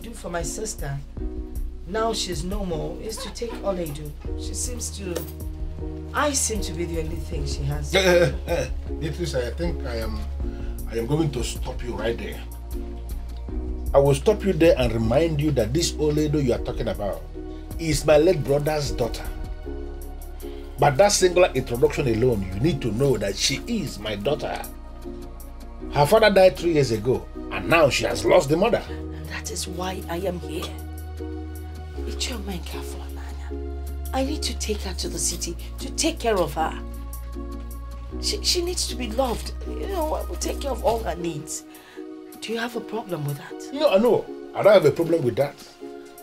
do for my sister, now she's no more, is to take Oledu. I seem to be the only thing she has. Beatrice, I think I am going to stop you right there. I will stop you there and remind you that this Oledu you are talking about is my late brother's daughter. But that singular introduction alone, you need to know that she is my daughter. Her father died 3 years ago, and now she has lost the mother. And that is why I am here. I need to take her to the city to take care of her. She needs to be loved. You know, I will take care of all her needs. Do you have a problem with that? No, I don't have a problem with that.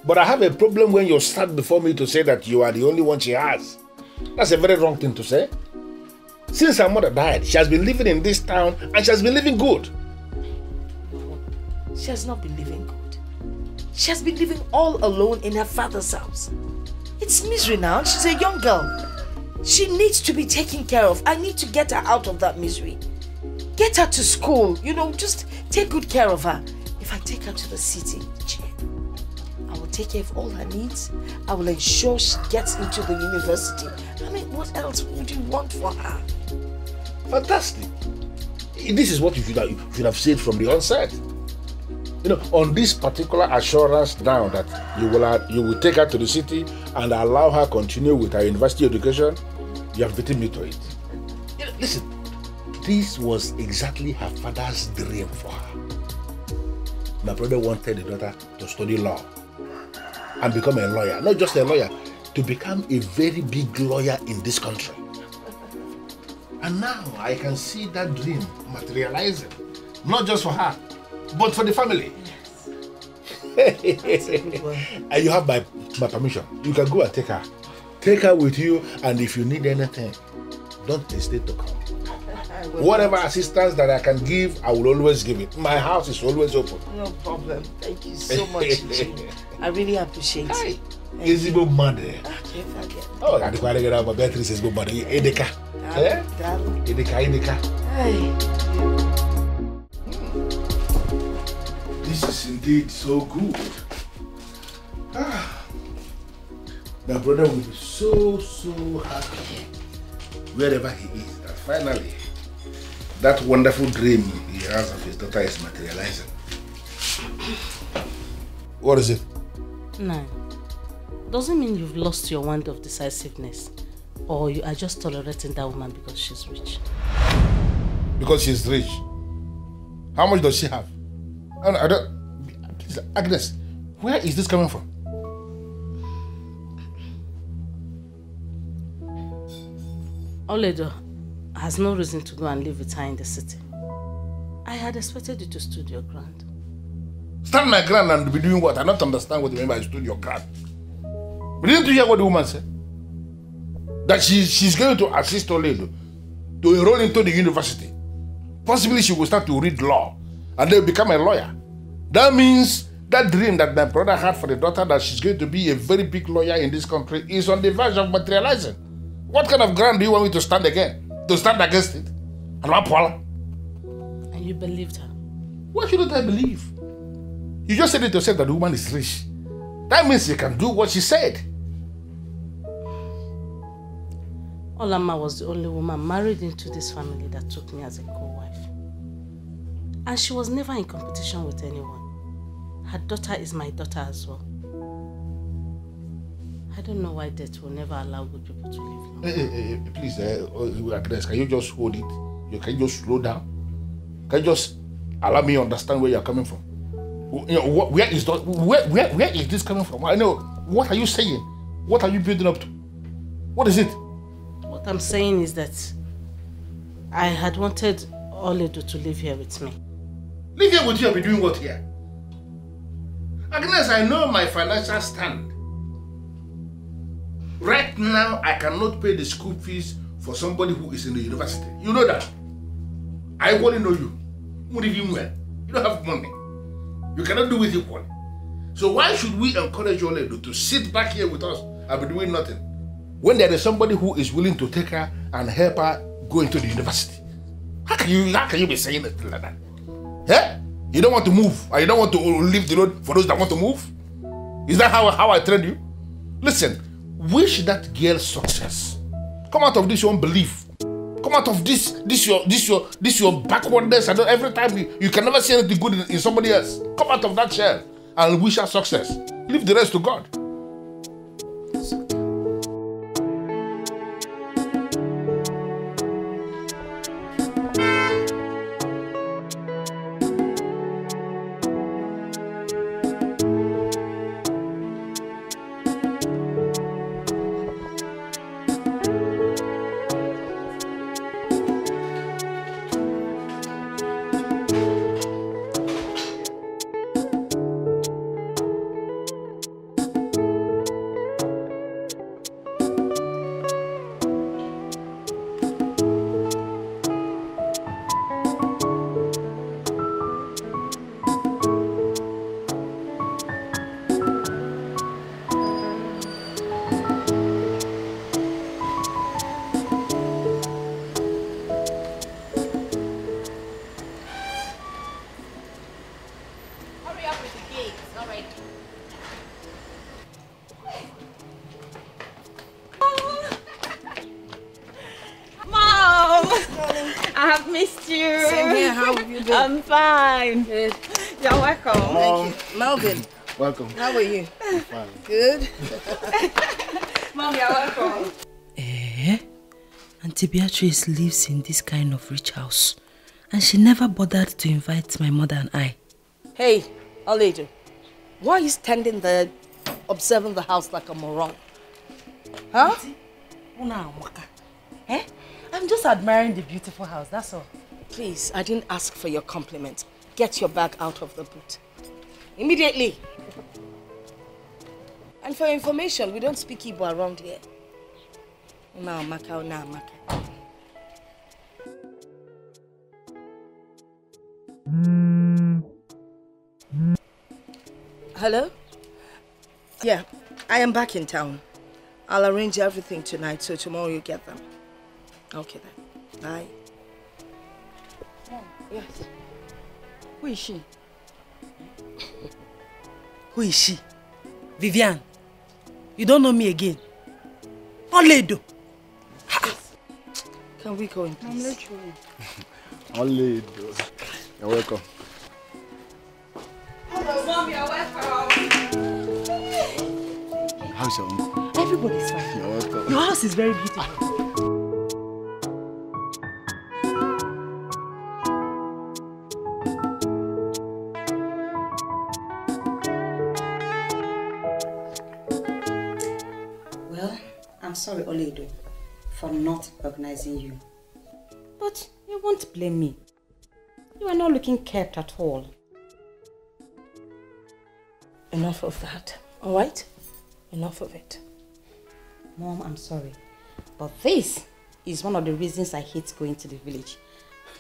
But I have a problem when you stand before me to say that you are the only one she has. That's a very wrong thing to say. Since her mother died, she has been living in this town and she has been living good. No, she has not been living good. She has been living all alone in her father's house. It's misery now. She's a young girl. She needs to be taken care of. I need to get her out of that misery. Get her to school. You know, just take good care of her. If I take her to the city, I will take care of all her needs. I will ensure she gets into the university. I mean, what else would you want for her? Fantastic. This is what you should have said from the onset. You know, on this particular assurance now that you will take her to the city and allow her continue with her university education, you have beaten me to it. You know, listen, this was exactly her father's dream for her. My brother wanted the daughter to study law and become a lawyer. Not just a lawyer, to become a very big lawyer in this country. And now I can see that dream materializing. Not just for her, but for the family. Yes. That's a good one. And you have my permission. You can go and take her. Take her with you, and if you need anything, don't hesitate to come. Whatever assistance that I can give, I will always give it. My house is always open. No problem. Thank you so much, Jim. I really appreciate it. Is it good money? Okay, forget. Oh, I can't get out my Beatrice is good money. Edeka. Edeka. This is indeed so good. My brother will be so happy wherever he is that finally that wonderful dream he has of his daughter is materializing. What is it? No. Doesn't mean you've lost your wand of decisiveness, or you are just tolerating that woman because she's rich. Because she's rich? How much does she have? I don't. Please, Agnes, where is this coming from? Oledo has no reason to go and live with her in the city. I had expected you to stood your ground. Stand my ground and be doing what? I don't understand what you mean by stood your ground. But didn't you hear what the woman said? That she's going to assist Oledo to enroll into the university. Possibly she will start to read law and then become a lawyer. That means that dream that my brother had for the daughter, that she's going to be a very big lawyer in this country, is on the verge of materializing. What kind of ground do you want me to stand again? To stand against it? And you believed her? Why shouldn't I believe? You just said it yourself that the woman is rich. That means you can do what she said. Olama was the only woman married into this family that took me as a co-wife. And she was never in competition with anyone. Her daughter is my daughter as well. I don't know why death will never allow good people to live. Please, Agnes, can you just hold it? Can you just slow down? Can you just allow me to understand where you're coming from? You know, where is this coming from? I know. What are you saying? What are you building up to? What is it? What I'm saying is that I had wanted Oledo to live here with me. Live here with you and be doing what here? Agnes, I know my financial stand. Right now, I cannot pay the school fees for somebody who is in the university. You know that. I only know you. You don't have money. You cannot do it equally. So why should we encourage Oledo to sit back here with us and be doing nothing, when there is somebody who is willing to take her and help her go into the university? How can you be saying it like that? Yeah? You don't want to move, and you don't want to leave the road for those that want to move? Is that how I trained you? Listen, wish that girl success. Come out of this your unbelief. Come out of this your backwardness, and every time you can never see anything good in somebody else. Come out of that shell and wish her success. Leave the rest to God. I'm fine. Good. You're welcome. Thank you. Melvin. Welcome. How are you? I'm fine. Good. Mom, you're welcome. Auntie Beatrice lives in this kind of rich house, and she never bothered to invite my mother and I. Hey, Ini Edo, why are you standing there observing the house like a moron? Huh? I'm just admiring the beautiful house, that's all. Please, I didn't ask for your compliment. Get your bag out of the boot. Immediately. And for your information, we don't speak Igbo around here. Hello? Yeah, I am back in town. I'll arrange everything tonight, so tomorrow you get them. Okay then. Bye. Yes. Who is she? Who is she? Vivian. You don't know me again. Ini Edo. Can we go in, please? Ini Edo. You're welcome. Hello, Mom, you're welcome. How's your uncle? Everybody's fine. You're welcome. Your house is very beautiful. I'm sorry, Ini Edo, for not recognizing you. But you won't blame me. You are not looking kept at all. Enough of that, all right? Enough of it. Mom, I'm sorry. But this is one of the reasons I hate going to the village.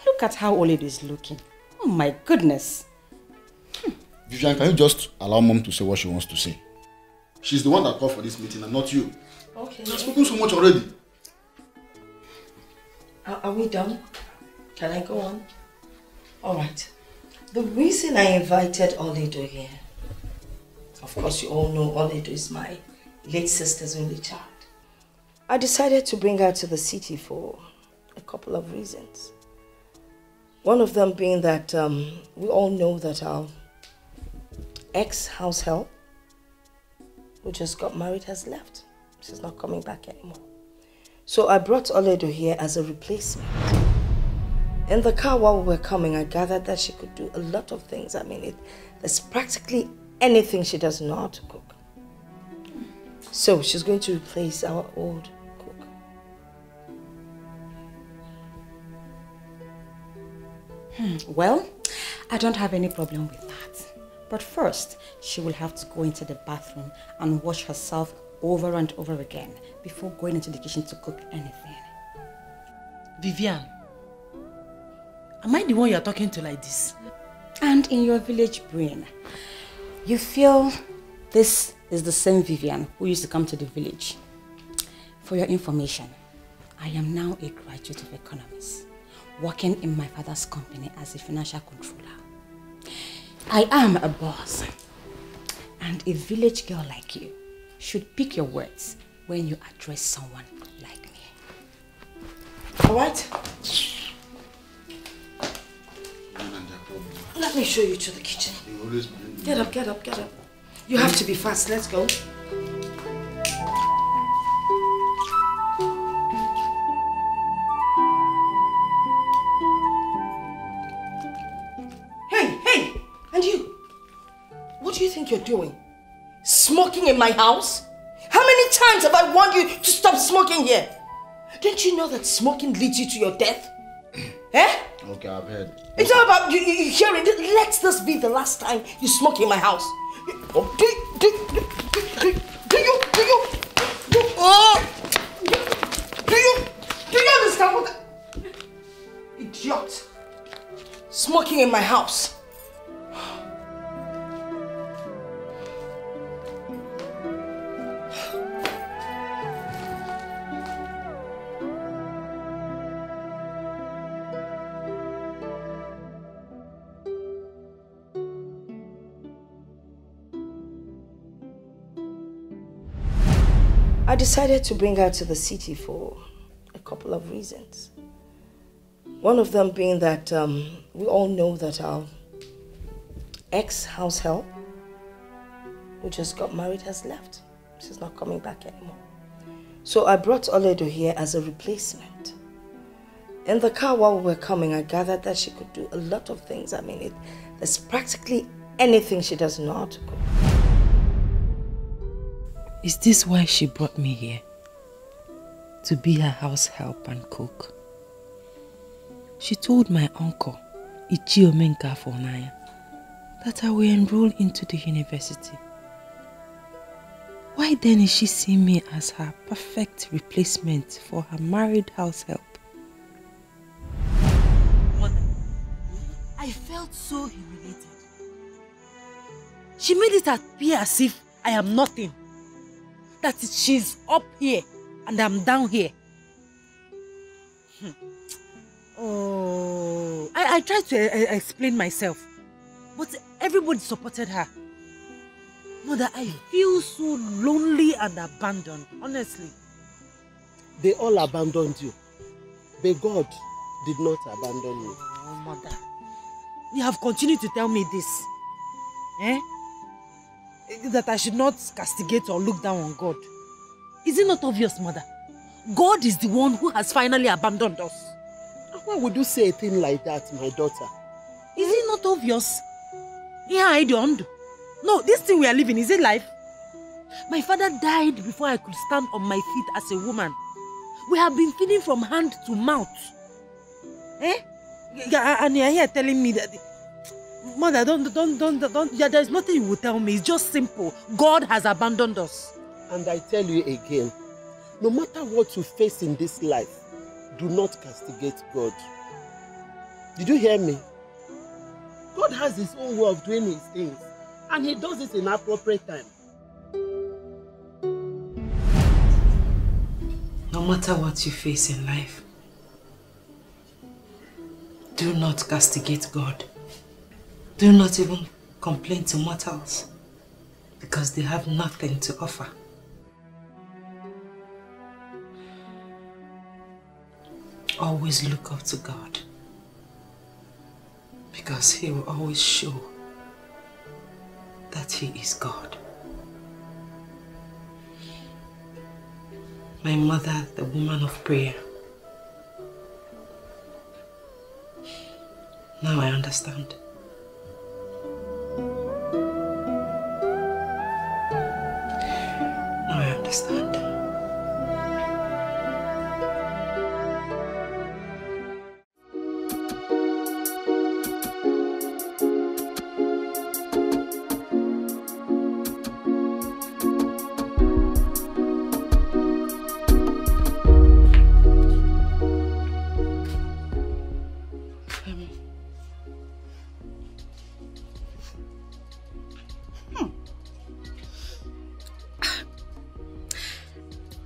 Look at how Ini Edo is looking. Oh my goodness. Vivian, can you just allow Mom to say what she wants to say? She's the one that called for this meeting and not you. Okay. You've spoken so much already. Are we done? Can I go on? All right. The reason I invited Ini Edo here, of course you all know Ini Edo is my late sister's only child. I decided to bring her to the city for a couple of reasons. One of them being that we all know that our ex-house help, who just got married, has left. She's not coming back anymore. So I brought Ini Edo here as a replacement. In the car while we were coming, I gathered that she could do a lot of things. I mean, there's practically anything she doesn't know how to cook. So she's going to replace our old cook. Well, I don't have any problem with that. But first, she will have to go into the bathroom and wash herself over and over again before going into the kitchen to cook anything. Vivian, am I the one you're talking to like this? And in your village brain, you feel this is the same Vivian who used to come to the village. For your information, I am now a graduate of economics, working in my father's company as a financial controller. I am a boss. And a village girl like you should pick your words when you address someone like me. Alright? Let me show you to the kitchen. Get up, get up, get up. You have to be fast. Let's go. Hey! And you? What do you think you're doing? Smoking in my house? How many times have I warned you to stop smoking here? Don't you know that smoking leads you to your death? Eh? Okay, I've heard. It's not about you hearing. Let this be the last time you smoke in my house. Do you understand what? Idiot! Smoking in my house. I decided to bring her to the city for a couple of reasons. One of them being that we all know that our ex-house help, who just got married, has left. She's not coming back anymore. So I brought Oledo here as a replacement. In the car while we were coming, I gathered that she could do a lot of things. I mean, there's practically anything she doesn't know how to cook. Is this why she brought me here? To be her house help and cook? She told my uncle, Ichiomenka Fonaya, that I will enroll into the university. Why then is she seeing me as her perfect replacement for her married house help? Mother, I felt so humiliated. She made it appear as if I am nothing. That she's up here and I'm down here. Oh, I tried to explain myself, but everybody supported her. Mother, I feel so lonely and abandoned, honestly. They all abandoned you, but God did not abandon you. Oh, Mother, you have continued to tell me this. Eh? That I should not castigate or look down on God. Is it not obvious, Mother? God is the one who has finally abandoned us. Why would you say a thing like that, my daughter? Is it not obvious? Yeah, I don't. No, this thing we are living, is it life? My father died before I could stand on my feet as a woman. We have been feeding from hand to mouth. Eh? And you're here telling me that... Mother, don't, yeah, there's nothing you will tell me. It's just simple. God has abandoned us. And I tell you again, no matter what you face in this life, do not castigate God. Did you hear me? God has his own way of doing his things, and he does it in appropriate time. No matter what you face in life, do not castigate God. Do not even complain to mortals, because they have nothing to offer. Always look up to God, because he will always show that he is God. My mother, the woman of prayer. Now I understand. Now I understand.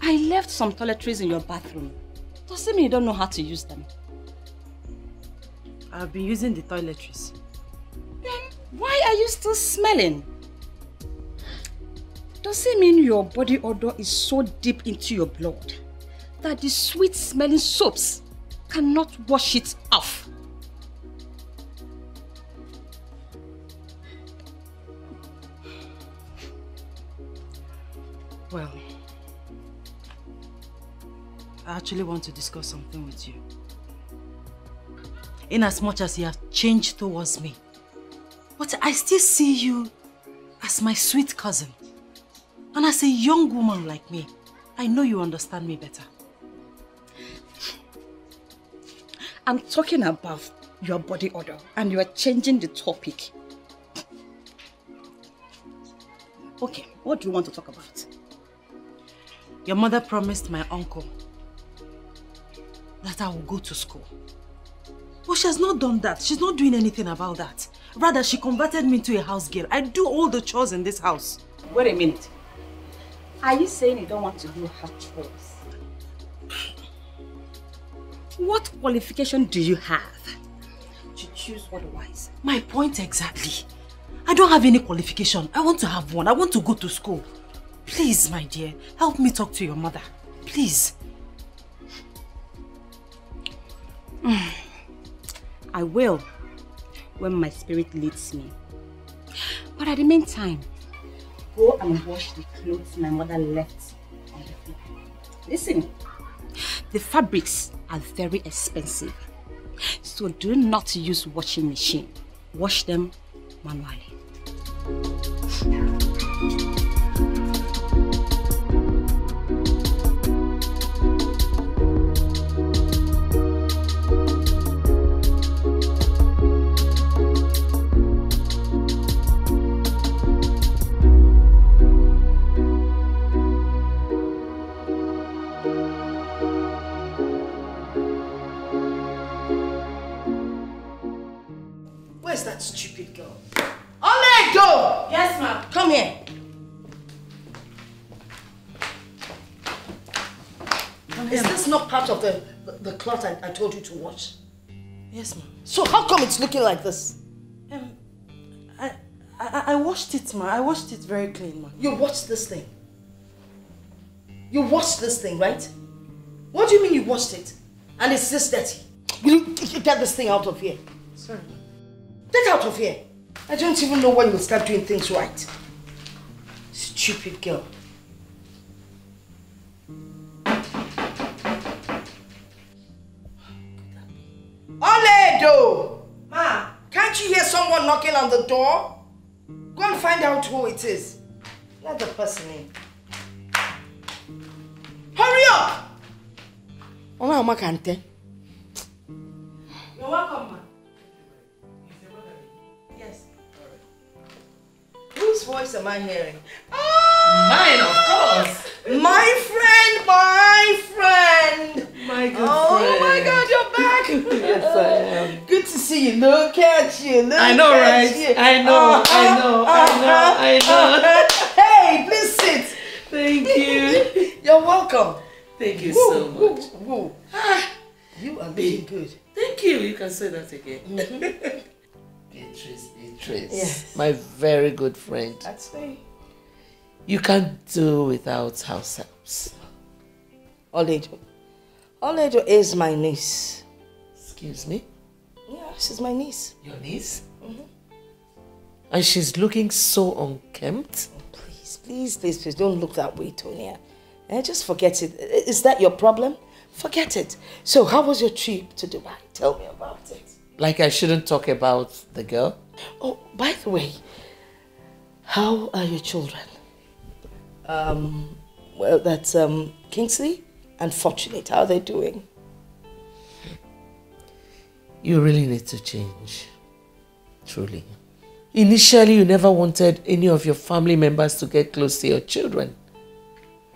I left some toiletries in your bathroom. Does it mean you don't know how to use them? I've been using the toiletries. Then Why are you still smelling? Does it mean your body odor is so deep into your blood that the sweet smelling soaps cannot wash it off? Well, I actually want to discuss something with you. In as much as you have changed towards me, but I still see you as my sweet cousin. And as a young woman like me, I know you understand me better. I'm talking about your body odor and you are changing the topic. Okay, what do you want to talk about? Your mother promised my uncle that I will go to school. But she has not done that. She's not doing anything about that. Rather, she converted me into a house girl. I do all the chores in this house. Wait a minute. Are you saying you don't want to do her chores? What qualification do you have to choose otherwise? My point exactly. I don't have any qualification. I want to have one. I want to go to school. Please, my dear, help me talk to your mother. Please. I will, when my spirit leads me. But at the meantime, go and wash the clothes my mother left on the floor. Listen, the fabrics are very expensive, so do not use washing machine. Wash them manually. Where's that stupid girl? Ini Edo! Yes, ma'am. Come here. Is this not part of the cloth I told you to wash? Yes, ma'am. So how come it's looking like this? I washed it, ma. I washed it very clean, ma. You washed this thing? You washed this thing, right? What do you mean you washed it? And it's this dirty? Will you get this thing out of here? Sorry. Get out of here. I don't even know when you'll start doing things right. Stupid girl. Ini Edo! Ma, can't you hear someone knocking on the door? Go and find out who it is. Let the person in. Hurry up! Oma Kante. You're welcome, ma. Yes. Whose voice am I hearing? Mine, of course. My friend, my friend. My good friend. Oh my God, you're back. Yes, I am. Good to see you. Look at you. Look I know, at right? you. I know. Hey, please sit. Thank you. You're welcome. Thank you so much. Woo. You are looking good. Thank you. You can say that again. Beatrice. Yes. My very good friend. That's me. You can't do without house helps. Ini Edo is my niece. Excuse me? Yeah, she's my niece. Your niece? And she's looking so unkempt. Oh, please, don't look that way, Tonya. Just forget it. Is that your problem? Forget it. So, how was your trip to Dubai? Tell me about it. Like I shouldn't talk about the girl? Oh, by the way, how are your children? Well, that's Kingsley and Fortunate. How are they doing? You really need to change. Truly. Initially, you never wanted any of your family members to get close to your children.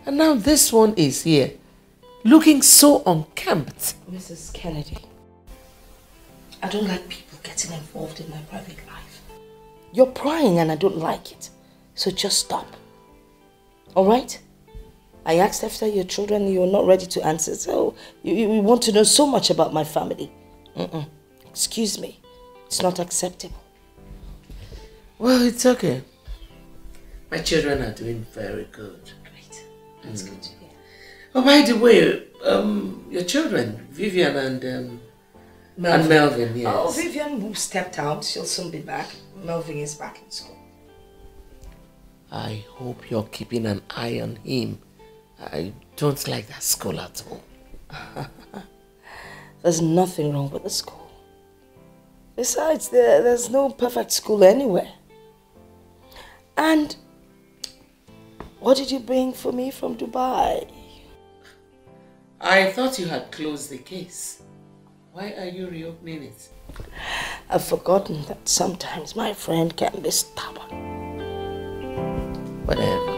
And now this one is here, looking so unkempt. Mrs. Kennedy, I don't like people getting involved in my private life. You're prying and I don't like it. So just stop. Alright? I asked after your children, you're not ready to answer. So you want to know so much about my family. Excuse me. It's not acceptable. Well, it's okay. My children are doing very good. Great. That's good to hear. Oh, by the way, your children, Vivian and Melvin, yes. Oh, Vivian who stepped out, she'll soon be back. Melvin is back in school. I hope you're keeping an eye on him. I don't like that school at all. There's nothing wrong with the school. Besides, there's no perfect school anywhere. And what did you bring for me from Dubai? I thought you had closed the case. Why are you reopening it? I've forgotten that sometimes my friend can be stubborn. Whatever.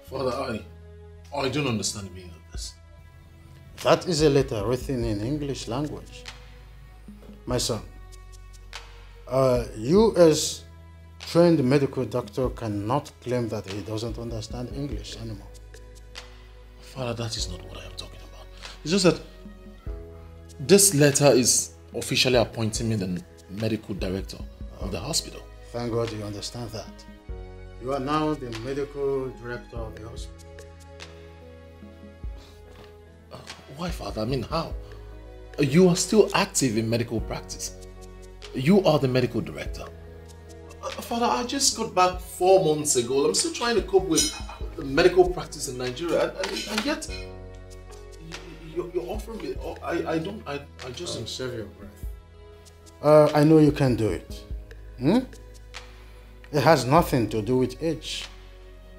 Father, I don't understand the meaning of this. That is a letter written in English language. My son, you as trained medical doctor cannot claim that he doesn't understand English anymore. Father, that is not what I am talking about. It's just that this letter is officially appointing me the medical director of the hospital. Thank God you understand that. You are now the medical director of the hospital. Why, Father? I mean, how? You are still active in medical practice. You are the medical director. Father, I just got back 4 months ago. I'm still trying to cope with the medical practice in Nigeria, and yet you're offering me. I just don't save your breath. I know you can do it. It has nothing to do with age.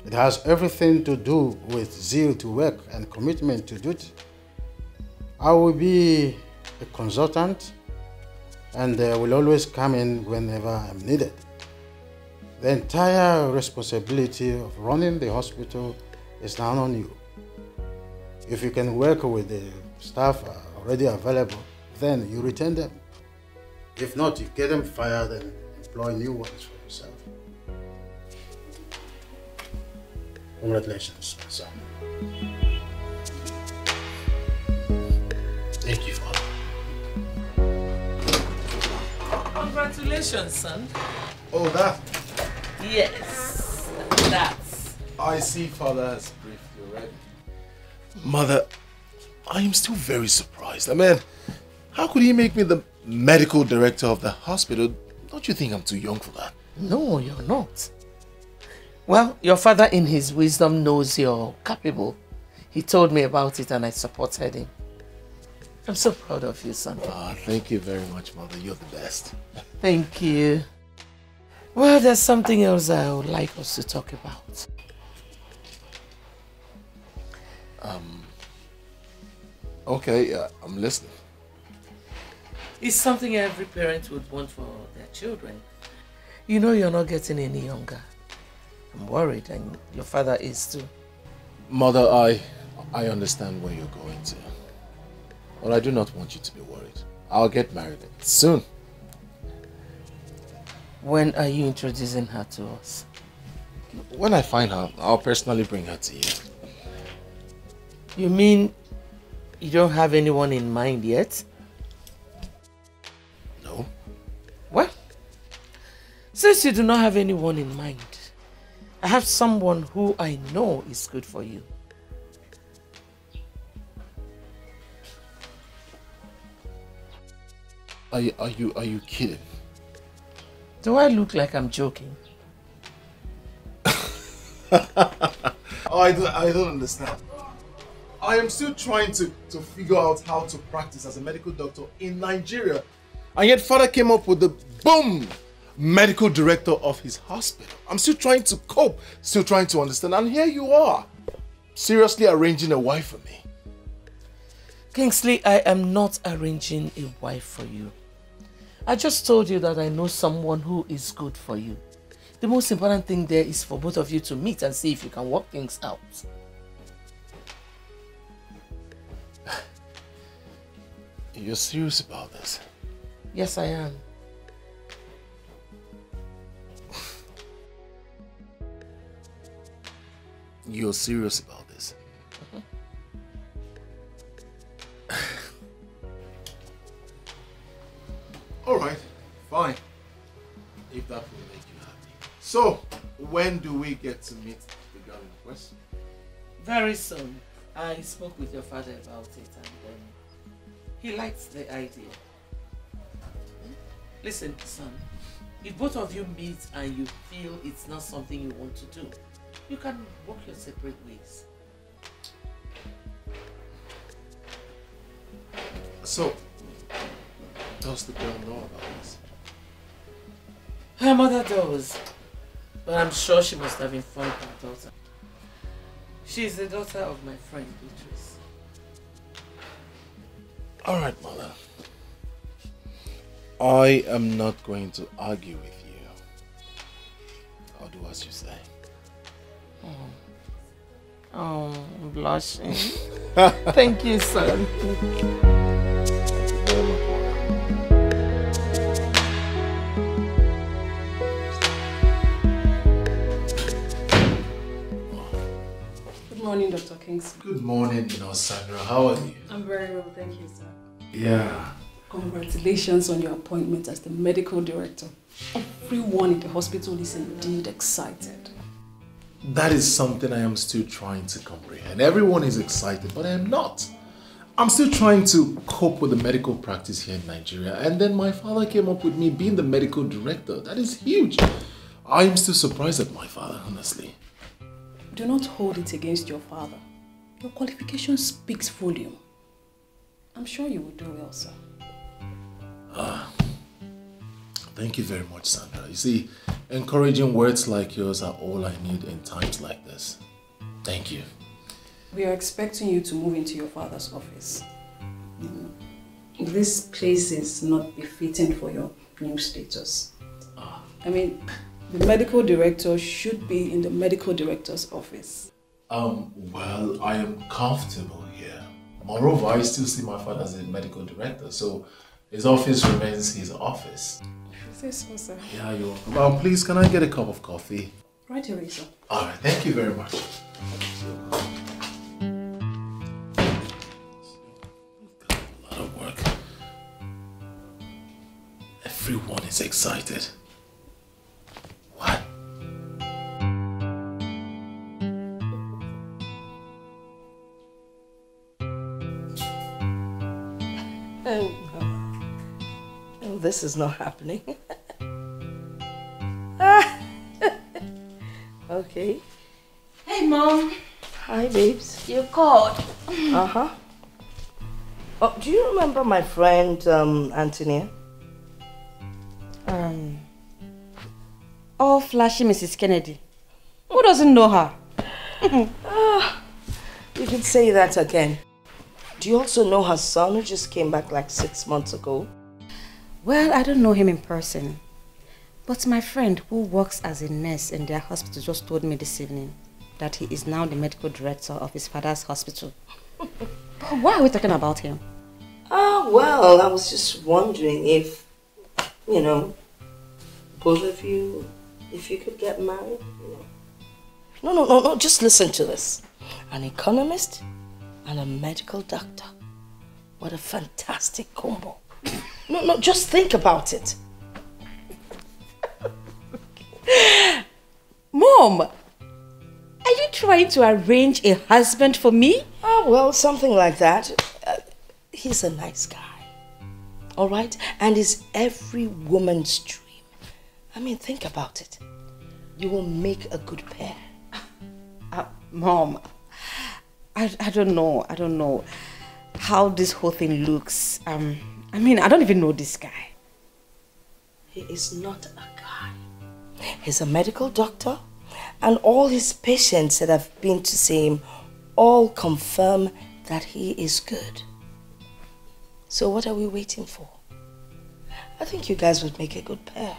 It has everything to do with zeal to work and commitment to duty. I will be a consultant and will always come in whenever I'm needed. The entire responsibility of running the hospital is now on you. If you can work with the staff already available, then you retain them. If not, you get them fired and employ new ones for yourself. Congratulations, my son. Thank you, Father. Congratulations, son. Oh, that? Yes, that's. I see Father has briefed you already. Mother, I am still very surprised. I mean, how could he make me the medical director of the hospital? Don't you think I'm too young for that? No, you're not. Well, your father in his wisdom knows you're capable. He told me about it and I supported him. I'm so proud of you, son. Thank you very much, Mother. You're the best. Thank you. Well, there's something else I would like us to talk about. Okay, I'm listening. It's something every parent would want for their children. You know you're not getting any younger. I'm worried, and your father is too. Mother, I understand where you're going to. But I do not want you to be worried. I'll get married soon. When are you introducing her to us? When I find her, I'll personally bring her to you. You mean you don't have anyone in mind yet? No. Well, since you do not have anyone in mind, I have someone who I know is good for you. Are you kidding? Do I look like I'm joking? I don't understand. I am still trying to figure out how to practice as a medical doctor in Nigeria. And yet Father came up with the boom medical director of his hospital. I'm still trying to cope, still trying to understand. And here you are, seriously arranging a wife for me. Kingsley, I am not arranging a wife for you. I just told you that I know someone who is good for you. The most important thing there is for both of you to meet and see if you can work things out. You're serious about this? Yes, I am. You're serious about this? you happy. So, when do we get to meet the girl in question? Very soon. I spoke with your father about it and he likes the idea. Listen, son, if both of you meet and you feel it's not something you want to do, you can walk your separate ways. So, does the girl know about this? Her mother does, but I'm sure she must have informed her daughter. She's the daughter of my friend Beatrice. Alright, mother. I am not going to argue with you. I'll do as you say. Oh, I'm blushing. Thank you, son. Good morning, Dr. Kingsley. Good morning, Sandra. How are you? I'm very well, thank you, sir. Yeah. Congratulations on your appointment as the medical director. Everyone in the hospital is indeed excited. That is something I am still trying to comprehend. Everyone is excited, but I am not. I'm still trying to cope with the medical practice here in Nigeria, and then my father came up with me being the medical director. That is huge. I am still surprised at my father, honestly. Do not hold it against your father. Your qualification speaks volume. I'm sure you will do well, sir. Thank you very much, Sandra. You see, encouraging words like yours are all I need in times like this. Thank you. We are expecting you to move into your father's office. This place is not befitting for your new status. I mean, the medical director should be in the medical director's office. Well, I am comfortable here. Moreover, I still see my father as a medical director, so his office remains his office. Is this so, sir? Yeah, you're welcome. Please, can I get a cup of coffee? Right away, sir. Alright, thank you very much. A lot of work. Everyone is excited. What? Oh, this is not happening. Okay. Hey, Mom. Hi, babes. You called. Uh-huh. Oh, do you remember my friend, Antonia? Oh, flashy Mrs. Kennedy. Who doesn't know her? You can say that again. Do you also know her son who just came back like 6 months ago? Well, I don't know him in person. But my friend who works as a nurse in their hospital just told me this evening that he is now the medical director of his father's hospital. But why are we talking about him? Well, I was just wondering if, both of you, if you could get married, No, just listen to this. An economist and a medical doctor. What a fantastic combo. No, just think about it. Mom, are you trying to arrange a husband for me? Well, something like that. He's a nice guy. All right? And he's every woman's dream. I mean, think about it. You will make a good pair. Mom, I don't know. I don't know how this whole thing looks. I mean, I don't even know this guy. He is not a guy. He's a medical doctor, and all his patients that have been to see him all confirm that he is good. So what are we waiting for? I think you guys would make a good pair.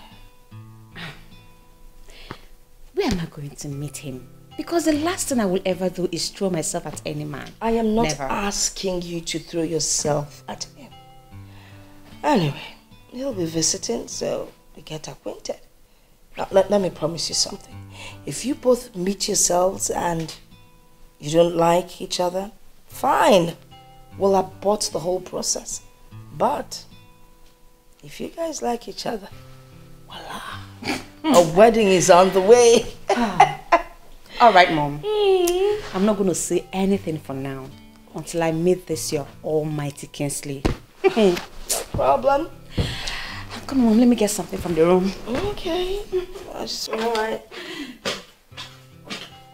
Where am I going to meet him? Because the last thing I will ever do is throw myself at any man. I am not Never. asking you to throw yourself at him. Anyway, he'll be visiting, so we get acquainted. Now, let me promise you something. If you both meet yourselves and you don't like each other, fine. We'll abort the whole process. But if you guys like each other, voila. A wedding is on the way. All right, Mom. I'm not going to say anything for now until I meet this your almighty Kingsley. No problem. Come on, Mom, let me get something from the room. Okay. Alright.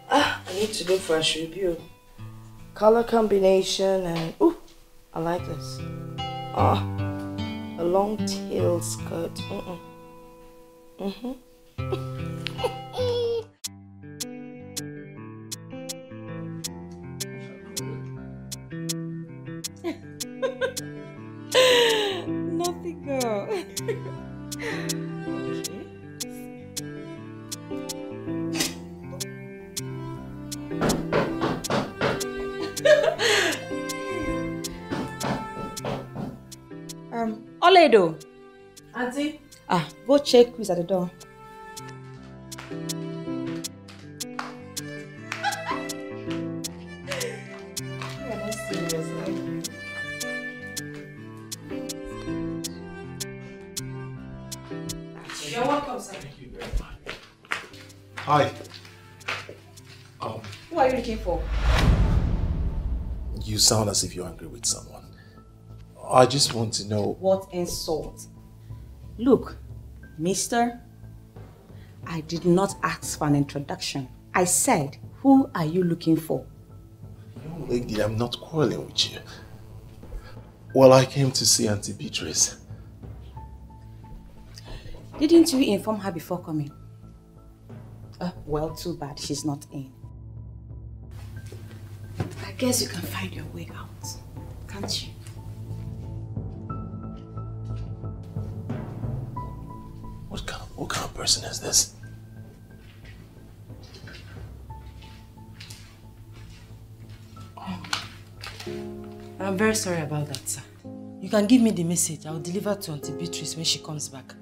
I need to look for a review. Color combination and... Ooh, I like this. A long tail skirt. Nothing, girl. Oledo. Auntie? Go check who's at the door. You're welcome, sir. Thank you very much. Hi. Who are you looking for? You sound as if you're angry with someone. I just want to know... What insult? Look, mister, I did not ask for an introduction. I said, who are you looking for? Young lady, I'm not quarreling with you. Well, I came to see Auntie Beatrice. Didn't you inform her before coming? Well, too bad she's not in. I guess you can find your way out, can't you? What kind of person is this? I'm very sorry about that, sir. You can give me the message. I'll deliver to Auntie Beatrice when she comes back.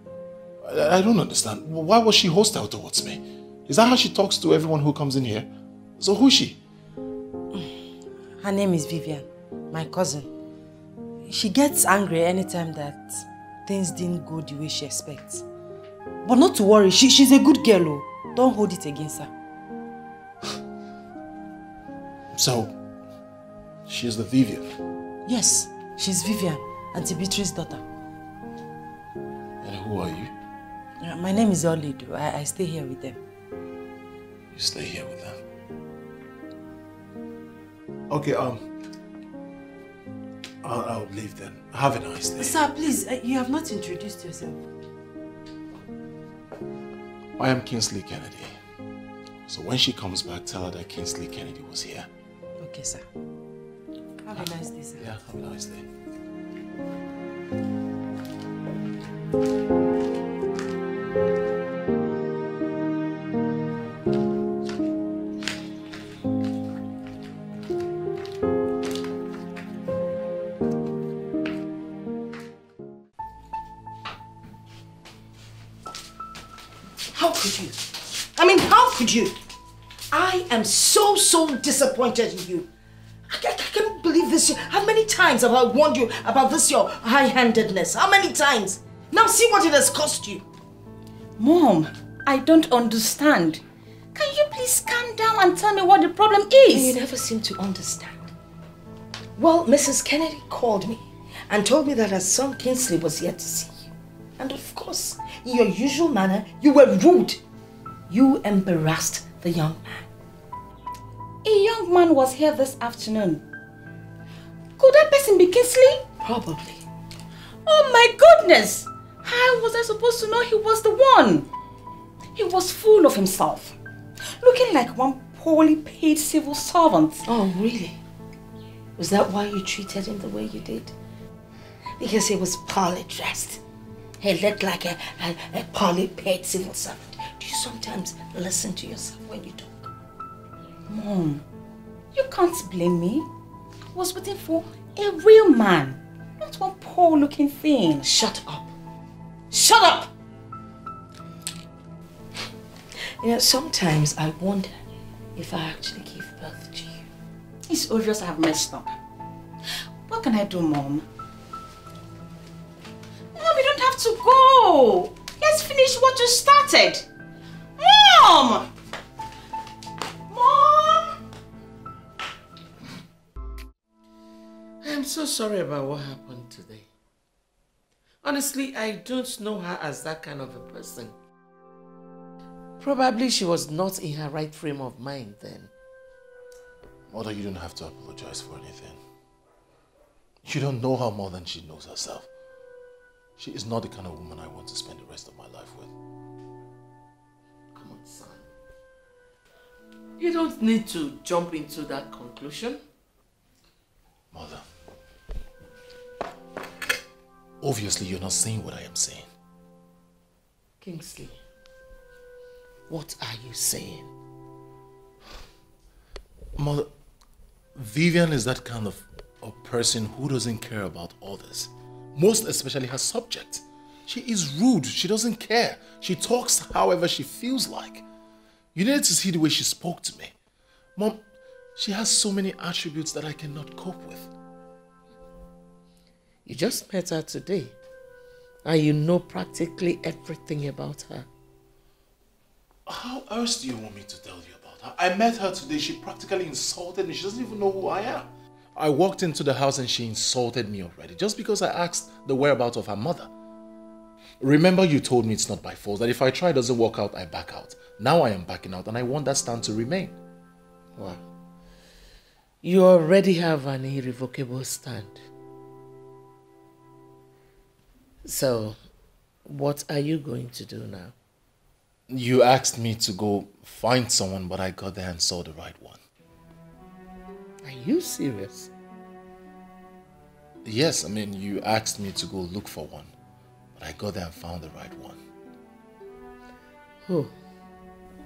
I don't understand. Why was she hostile towards me? Is that how she talks to everyone who comes in here? So who's she? Her name is Vivian, my cousin. She gets angry anytime that things didn't go the way she expects. But not to worry, she's a good girl. Oh. Don't hold it against her. So, she's the Vivian? Yes, she's Vivian, Auntie Beatrice's daughter. And who are you? My name is Oledo. I stay here with them. You stay here with them? Okay, I'll leave then. Have a nice day. Sir, please, you have not introduced yourself. I am Kingsley Kennedy. So when she comes back, tell her that Kingsley Kennedy was here. Okay, sir. Have a nice day, sir. Yeah, have a nice day. How could you? I mean, how could you? I am so disappointed in you. I can't believe this. How many times have I warned you about this, your high-handedness? How many times? Now see what it has cost you. Mom, I don't understand. Can you please calm down and tell me what the problem is? You never seem to understand. Well, Mrs. Kennedy called me and told me that her son Kingsley was here to see you. And of course, in your usual manner, you were rude. You embarrassed the young man. A young man was here this afternoon. Could that person be Kingsley? Probably. Oh my goodness! How was I supposed to know he was the one? He was full of himself. Looking like one poorly paid civil servant. Oh, really? Was that why you treated him the way you did? Because he was poorly dressed. He looked like a poorly paid civil servant. Do you sometimes listen to yourself when you talk? Mom, you can't blame me. I was waiting for a real man, not one poor looking thing. Shut up. Shut up! You know, sometimes I wonder if I actually gave birth to you. It's obvious I have messed up. What can I do, Mom? Mom, you don't have to go. Let's finish what you started. so sorry about what happened today. Honestly, I don't know her as that kind of a person. Probably she was not in her right frame of mind then. Mother, you don't have to apologize for anything. You don't know her more than she knows herself. She is not the kind of woman I want to spend the rest of my life with. Come on, son. You don't need to jump into that conclusion. Mother, obviously you're not saying what I am saying. Kingsley, what are you saying? Mother, Vivian is that kind of a person who doesn't care about others. Most especially her subject. She is rude. She doesn't care. She talks however she feels like. You need to see the way she spoke to me. Mom, she has so many attributes that I cannot cope with. You just met her today, and you know practically everything about her. How else do you want me to tell you about her? I met her today. She practically insulted me. She doesn't even know who I am. I walked into the house and she insulted me already just because I asked the whereabouts of her mother. Remember you told me it's not by force, that if I try it doesn't work out, I back out. Now I am backing out and I want that stand to remain. Wow. You already have an irrevocable stand. So, what are you going to do now? You asked me to go find someone, but I got there and saw the right one. Are you serious? Yes, I mean, you asked me to go look for one, but I got there and found the right one. Who?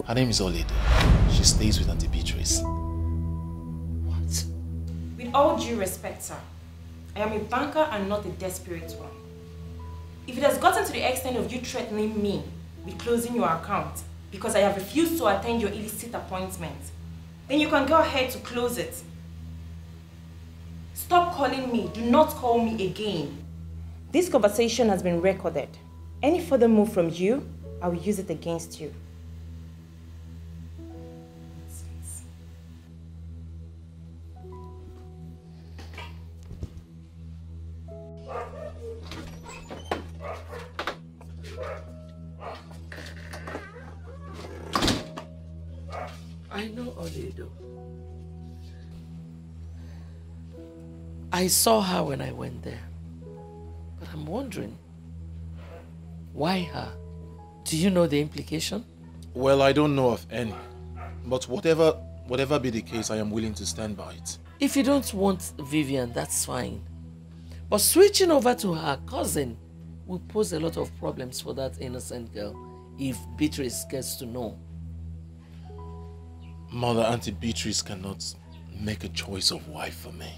Her name is Ini Edo. She stays with Auntie Beatrice. What? With all due respect, sir, I am a banker and not a desperate one. If it has gotten to the extent of you threatening me with closing your account because I have refused to attend your illicit appointment, then you can go ahead to close it. Stop calling me. Do not call me again. This conversation has been recorded. Any further move from you, I will use it against you. I know Ini Edo. I saw her when I went there. But I'm wondering, why her? Do you know the implication? Well, I don't know of any. But whatever be the case, I am willing to stand by it. If you don't want Vivian, that's fine. But switching over to her cousin will pose a lot of problems for that innocent girl if Beatrice gets to know. Mother, Auntie Beatrice cannot make a choice of wife for me.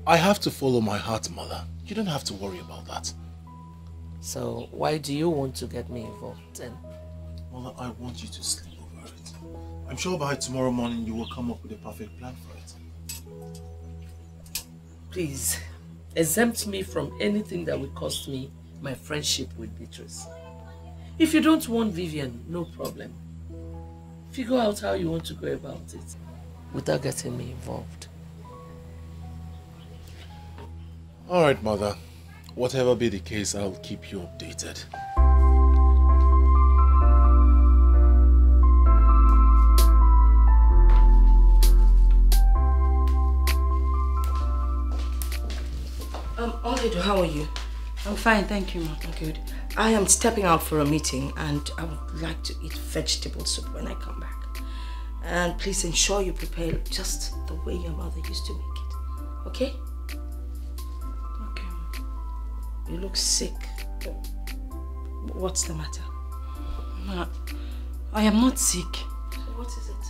I have to follow my heart, Mother. You don't have to worry about that. So why do you want to get me involved then? Mother, I want you to sleep over it. I'm sure by tomorrow morning you will come up with a perfect plan for it. Please, exempt me from anything that will cost me my friendship with Beatrice. If you don't want Vivian, no problem. Figure out how you want to go about it without getting me involved. Alright, Mother. Whatever be the case, I'll keep you updated. Ini Edo, how are you? I'm fine, thank you, ma. Good. I am stepping out for a meeting and I would like to eat vegetable soup when I come back. And please ensure you prepare just the way your mother used to make it. Okay? Okay. You look sick. What's the matter? Ma, I am not sick. What is it?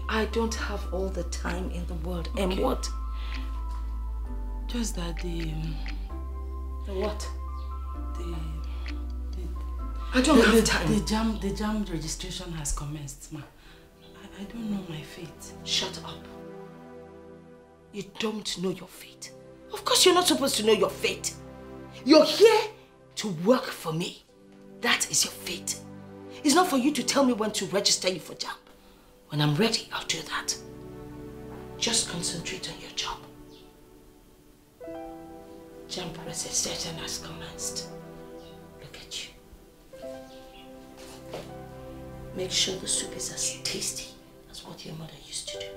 I don't have all the time in the world. Okay. And what? Just that The what? I don't have time. The jam registration has commenced, ma. I don't know my fate. Shut up. You don't know your fate. Of course you're not supposed to know your fate. You're here to work for me. That is your fate. It's not for you to tell me when to register you for jam. When I'm ready, I'll do that. Just concentrate on your job. Jambret session has commenced. Look at you. Make sure the soup is as tasty as what your mother used to do.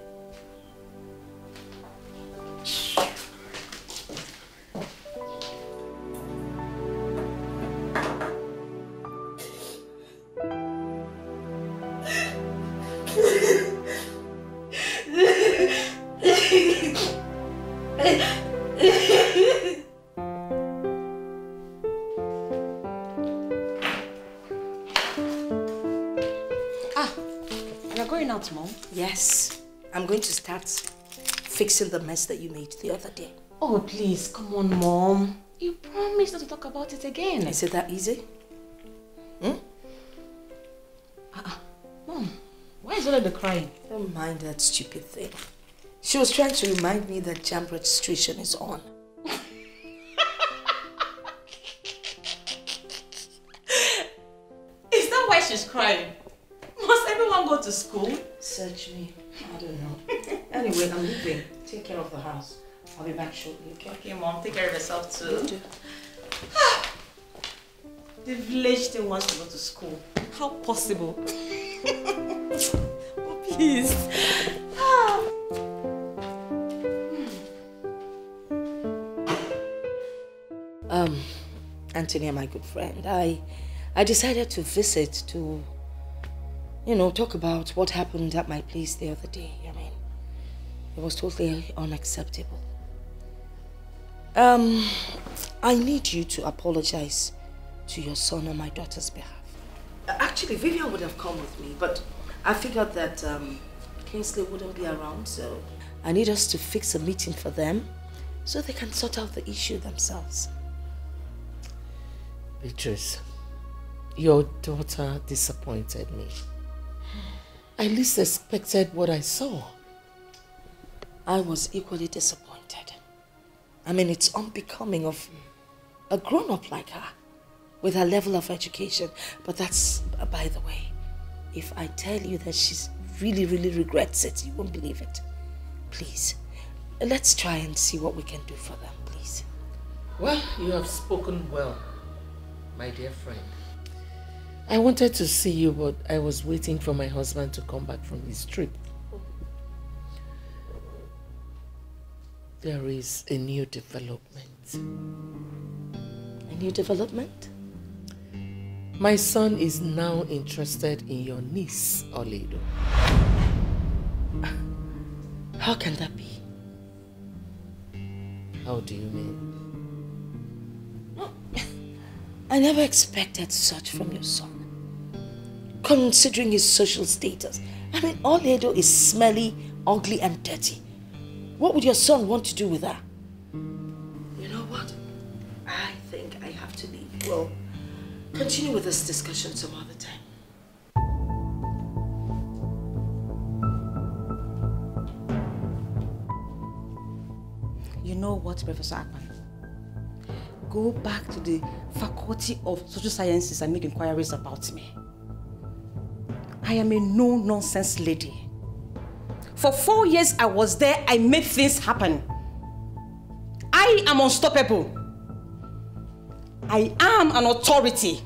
Mom? Yes, I'm going to start fixing the mess that you made the other day. Oh, please, come on, Mom. You promised not to talk about it again. Is it that easy? Mom, why is Olede crying? Don't mind that stupid thing. She was trying to remind me that jam registration is on. Is that why she's crying? Must everyone go to school? Search me. I don't know. Anyway, I'm leaving. Take care of the house. I'll be back shortly, okay? Okay, Mom. Take care of yourself too. You do. The village still wants to go to school. How possible? Oh, please. Anthony, my good friend, I decided to visit to, you know, talk about what happened at my place the other day. I mean, it was totally unacceptable. I need you to apologize to your son on my daughter's behalf. Actually, Vivian would have come with me, but I figured that Kingsley wouldn't be around, so I need us to fix a meeting for them so they can sort out the issue themselves. Beatrice, your daughter disappointed me. I least expected what I saw. I was equally disappointed. I mean, it's unbecoming of a grown-up like her with her level of education. But that's by the way. If I tell you that she's really regrets it, you won't believe it. Please, let's try and see what we can do for them, please. Well, you have spoken well, my dear friend. I wanted to see you, but I was waiting for my husband to come back from his trip. There is a new development. A new development? My son is now interested in your niece, Oledo. How can that be? How do you mean? I never expected such from your son. Considering his social status. I mean, Oledo is smelly, ugly and dirty. What would your son want to do with her? You know what? I think I have to leave. We'll continue with this discussion some other time. You know what, Professor Akpan? Go back to the Faculty of Social Sciences and make inquiries about me. I am a no-nonsense lady. For 4 years I was there, I made things happen. I am unstoppable. I am an authority.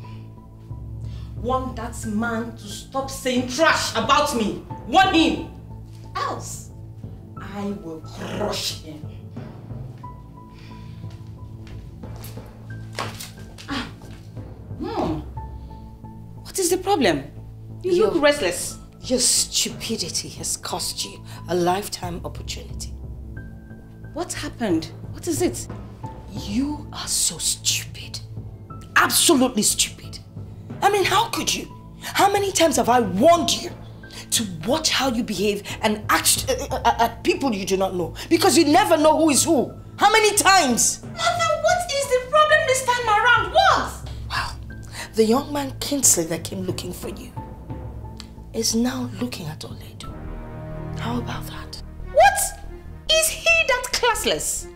Want that man to stop saying trash about me. Want him. Else, I will crush him. Mom, what is the problem? You look restless. Your stupidity has cost you a lifetime opportunity. What happened? What is it? You are so stupid. Absolutely stupid. I mean, how could you? How many times have I warned you to watch how you behave and act at people you do not know? Because you never know who is who. How many times? Mother, what is the problem this time around? What? Well, the young man Kingsley that came looking for you is now looking at Oledo. How about that? What? Is he that classless?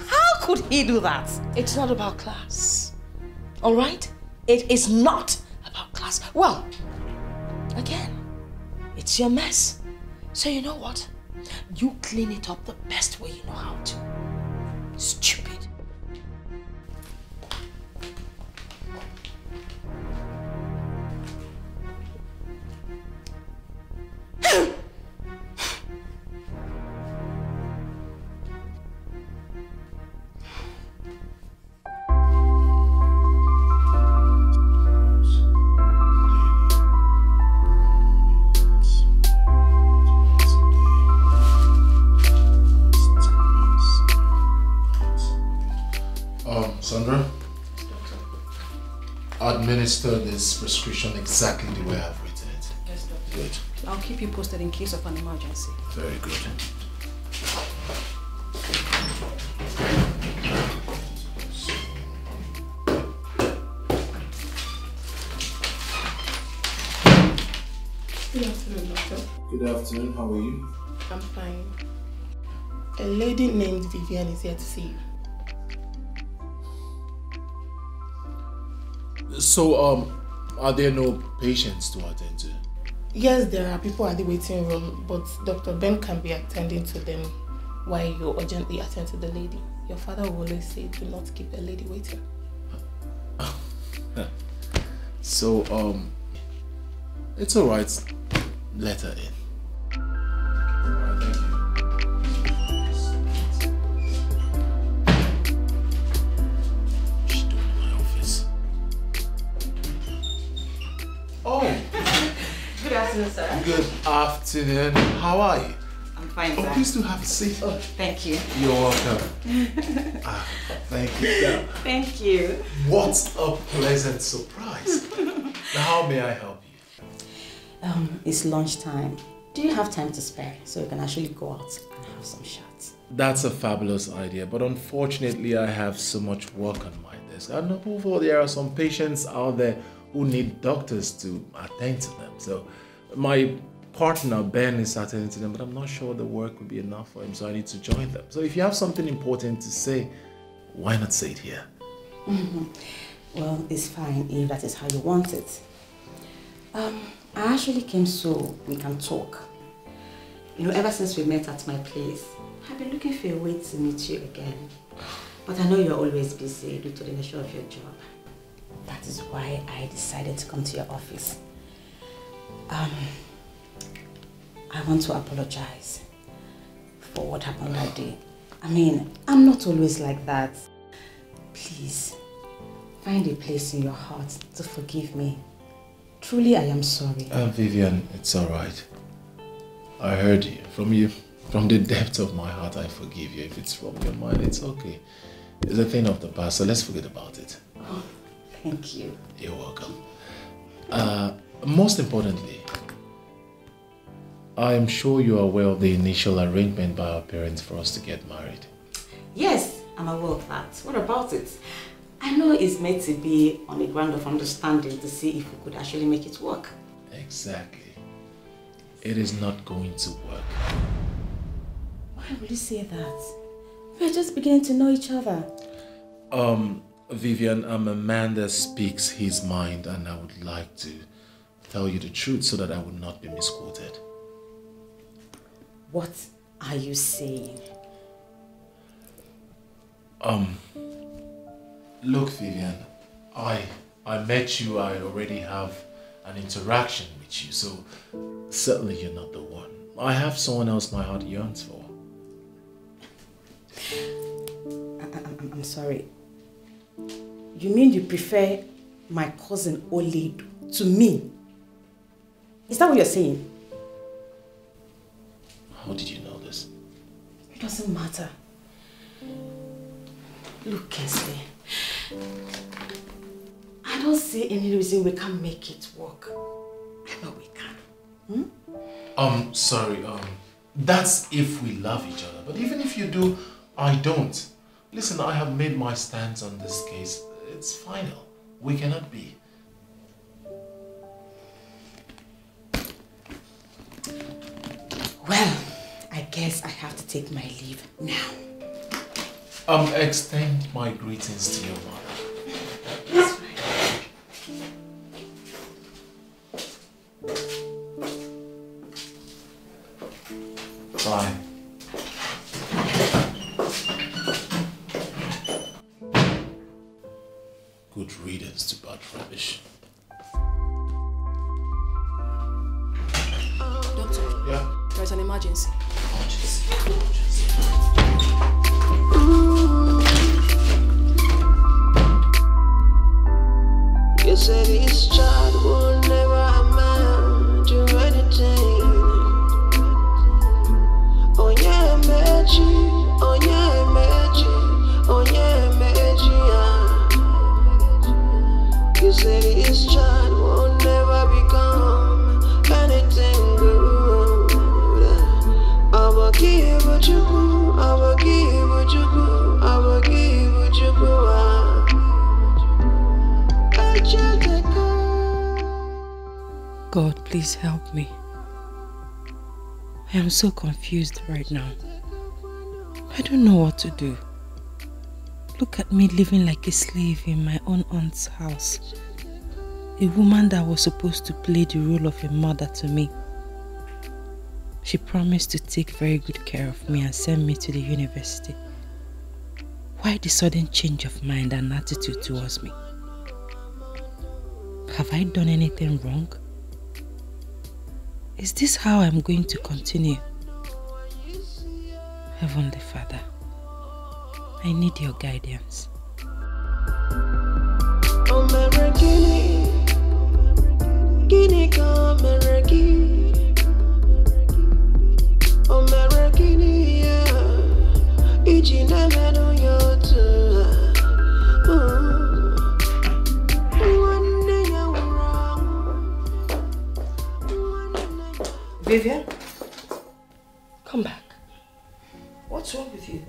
How could he do that? It's not about class. All right? It is not about class. Well, again, it's your mess. So you know what? You clean it up the best way you know how to. Stupid. Sandra, administer this prescription exactly the way I've written it. Yes, doctor. Good. I'll keep you posted in case of an emergency. Very good. Good afternoon, doctor. Good afternoon, how are you? I'm fine. A lady named Vivian is here to see you. So, are there no patients to attend to? Yes, there are people at the waiting room, but Dr. Ben can be attending to them while you urgently attend to the lady. Your father will always say, do not keep a lady waiting. So, it's alright. Let her in. Good afternoon, sir. Good afternoon. How are you? I'm fine, sir. Please do have a seat. Oh, thank you. You're welcome. Thank you. Yeah. Thank you. What a pleasant surprise. Now, how may I help you? It's lunchtime. Do you have time to spare so we can actually go out and have some shots? That's a fabulous idea, but unfortunately I have so much work on my desk. And above all, there are some patients out there who need doctors to attend to them. So my partner Ben is attending to them, but I'm not sure the work will be enough for him, so I need to join them. So if you have something important to say, why not say it here? Well, it's fine if that is how you want it. I actually came so we can talk. You know, ever since we met at my place, I've been looking for a way to meet you again. But I know you're always busy due to the nature of your job. That is why I decided to come to your office. I want to apologize for what happened that day. I mean, I'm not always like that. Please, find a place in your heart to forgive me. Truly, I am sorry. Vivian, it's alright. I heard you. From the depth of my heart, I forgive you. If it's from your mind, it's okay. It's a thing of the past, so let's forget about it. Oh, thank you. You're welcome. Most importantly, I am sure you are aware of the initial arrangement by our parents for us to get married. Yes, I'm aware of that. What about it? I know it's meant to be on a ground of understanding to see if we could actually make it work. Exactly. It is not going to work. Why would you say that? We're just beginning to know each other. Vivian, I'm a man that speaks his mind, and I would like to tell you the truth so that I would not be misquoted. What are you saying? Look, Vivian, I met you, I already have an interaction with you, so certainly you're not the one. I have someone else my heart yearns for. I'm sorry. You mean you prefer my cousin Oledu to me? Is that what you're saying? How did you know this? It doesn't matter. Look, Kingsley, I don't see any reason we can't make it work. I know we can. Sorry, that's if we love each other. But even if you do, I don't. Listen, I have made my stance on this case. It's final. We cannot be. Well, I guess I have to take my leave now. Extend my greetings to your mother. That's Bye. There's an emergency. You said this child will never amount to anything. Oh yeah, magic. Oh yeah, magic. Oh yeah, magic. You said this child will never become anything good. I will give what you go. I will give what you go. I will give what you go. God, please help me. I am so confused right now. I don't know what to do. Look at me living like a slave in my own aunt's house. A woman that was supposed to play the role of a mother to me. She promised to take very good care of me and send me to the university. Why the sudden change of mind and attitude towards me? Have I done anything wrong? Is this how I'm going to continue? Heavenly Father, I need your guidance. Vivian, come back. What's wrong with you?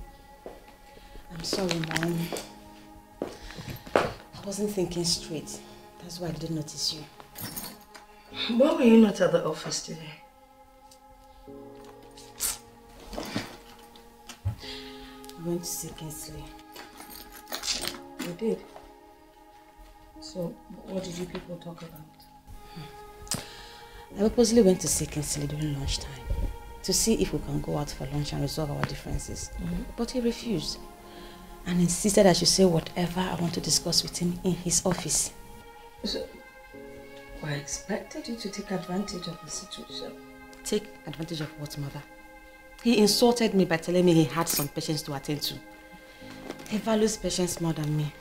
I'm sorry, Mom. I wasn't thinking straight. That's why I didn't notice you. Why were you not at the office today? I went to see Kingsley. You did? So, what did you people talk about? I purposely went to see Kingsley during lunchtime to see if we can go out for lunch and resolve our differences. But he refused and insisted I should say whatever I want to discuss with him in his office. So, I expected you to take advantage of the situation. Take advantage of what, Mother? He insulted me by telling me he had some patients to attend to. He values patients more than me.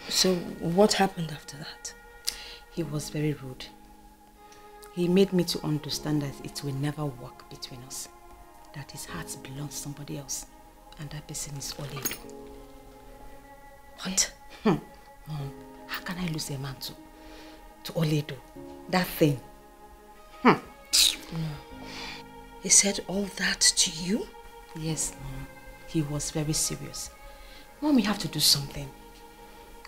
So, what happened after that? He was very rude. He made me to understand that it will never work between us. That his heart belongs to somebody else. And that person is Ini Edo. What? Mom, how can I lose a man to Ini Edo? That thing. No. He said all that to you? Yes, Mom. He was very serious. Mom, we have to do something.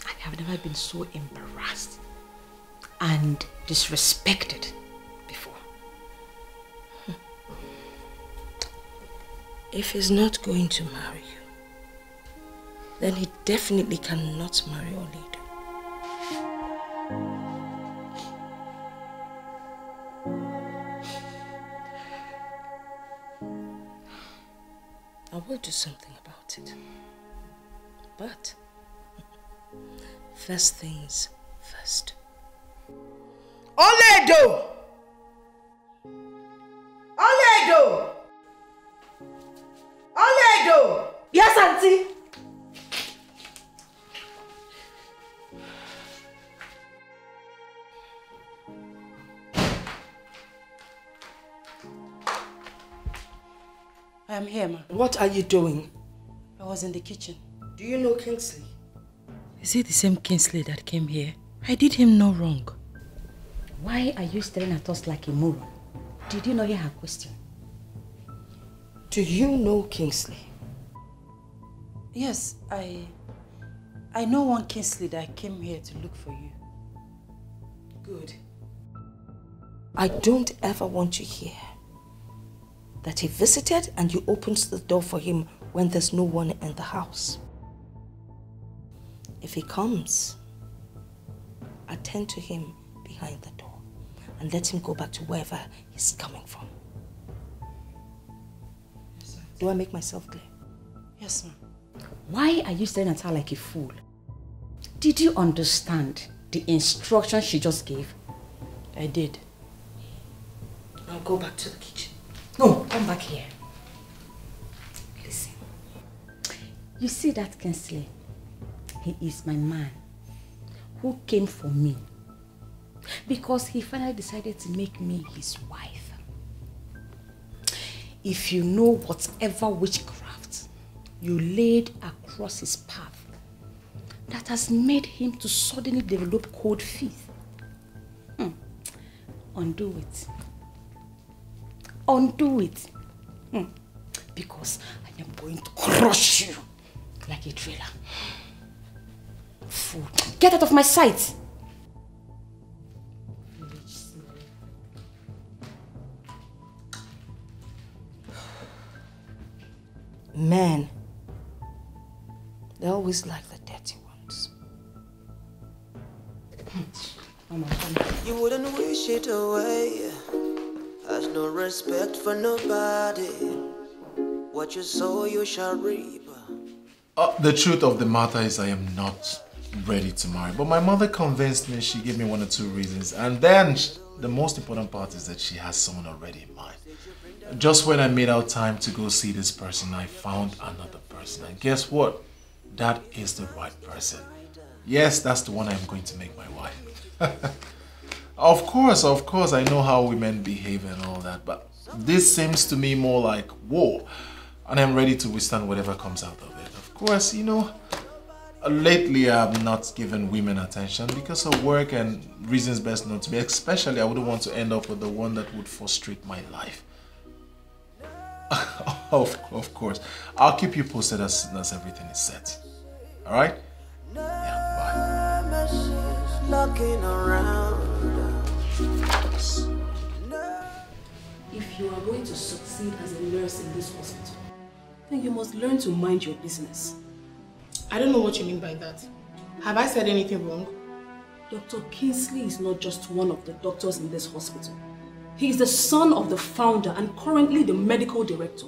I have never been so embarrassed and disrespected before. If he's not going to marry you, then he definitely cannot marry Ini Edo. I will do something about it. But first things first. Ini Edo! Ini Edo! Ini Edo! Yes, Auntie. I am here, ma. What are you doing? I was in the kitchen. Do you know Kingsley? Is it the same Kingsley that came here? I did him no wrong. Why are you staring at us like a moron? Did you not hear her question? Do you know Kingsley? Yes, I know one Kingsley that came here to look for you. Good. I don't ever want to hear that he visited and you opened the door for him when there's no one in the house. If he comes, attend to him behind the door and let him go back to wherever he's coming from. Yes, do I make myself clear? Yes, ma'am. Why are you staring at her like a fool? Did you understand the instruction she just gave? I did. Now go back to the kitchen. No, come back here. Listen. You see that Kingsley? He is my man who came for me because he finally decided to make me his wife. If you know whatever witchcraft you laid across his path that has made him to suddenly develop cold feet, undo it. Undo it. Because I am going to crush you like a trailer. Fool. Get out of my sight. Men, they always like the dirty ones. You wouldn't wish it away. Has no respect for nobody. What you sow, you shall reap. The truth of the matter is I am not ready to marry. But my mother convinced me. She gave me 1 or 2 reasons. And then the most important part is that she has someone already in mind. Just when I made out time to go see this person, I found another person. And guess what? That is the right person. Yes, that's the one I'm going to make my wife. Of course, I know how women behave and all that, but this seems to me more like war, and I'm ready to withstand whatever comes out of it. Of course, you know, lately I've not given women attention because of work and reasons best known to me. Especially, I wouldn't want to end up with the one that would frustrate my life. Of course, I'll keep you posted as soon as everything is set. All right? Yeah, bye. Looking around. If you are going to succeed as a nurse in this hospital, then you must learn to mind your business. I don't know what you mean by that. Have I said anything wrong? Dr. Kingsley is not just one of the doctors in this hospital. He is the son of the founder and currently the medical director.